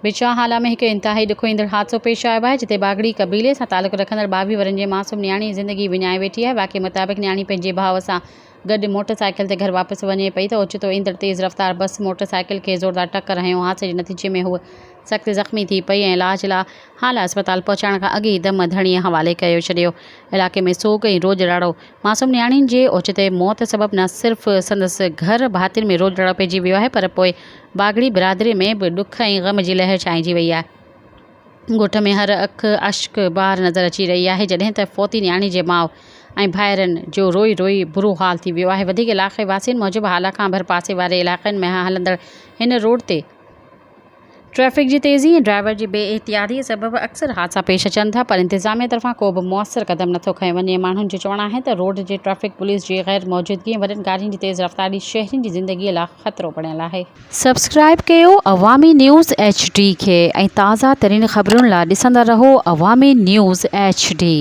बिचाहाला में एक इंतहाई ॾुखो ईंदड़ हादसो पेश आयो आहे जिते बागड़ी कबीले सां तालुक़ रखंदड़ 22 वरनि जे मासूम न्याणी ज़िंदगी विञाए वेठी आहे। वाक़े मुताबिक़ न्याणी पंहिंजे भाउ सां गॾु मोटरसाइकिल ते घर वापसि वञे पई त ओचितो ईंदड़ तेज़ रफ़्तार बस मोटरसाइकिल खे ज़ोरदार टक्कर हयो। हादसे जे नतीजे में हूअ सख़्त ज़ख़्मी थी पई ऐं इलाज लाइ हाल अस्पताल पहुचाइण खां अॻु ई दम धणीअ हवाले कयो छॾियो। इलाइक़े में सोग ऐं रोज ॾाढो मासूम न्याणियुनि जे ओचिते मौत सबबि न सिर्फ़ु संदसि घर भातियुनि में रोज ॾाढो पइजी वियो आहे पर पोइ बागड़ी बिरादरी में बि ॾुख ऐं ग़म जी लहर छाइंजी वई आहे। ॻोठ में हर अख अश्क बार नज़र अची रही आहे जॾहिं त फोती न्याणी जे माउ ऐं भाइरनि जो रोई रोई बुरो हाल थी वियो आहे। वधीक इलाइक़े वासियुनि मूजिबि हाल खां भर पासे वारे इलाइक़नि में हलंदड़ हिन रोड ते ट्रैफ़िक जी तेज़ी ऐं ड्राइवर जी बेएहतियातीअ सबबि अक्सर हादसा पेश अचनि था पर इंतिज़ामिया तरफ़ां को बि मुअसर क़दम नथो खंयो वञे। माण्हुनि जो चवणु आहे त रोड जे ट्रैफ़िक पुलिस जी गैर मौजूदगी ऐं वॾनि गाॾियुनि जी तेज़ रफ़्तारी शहरियुनि जी ज़िंदगीअ लाइ ख़तरो बणियलु आहे। सब्सक्राइब कयो अवामी न्यूज़ HD खे ऐं ताज़ा तरीन ख़बरुनि लाइ ॾिसंदा रहो अवामी न्यूज़ HD।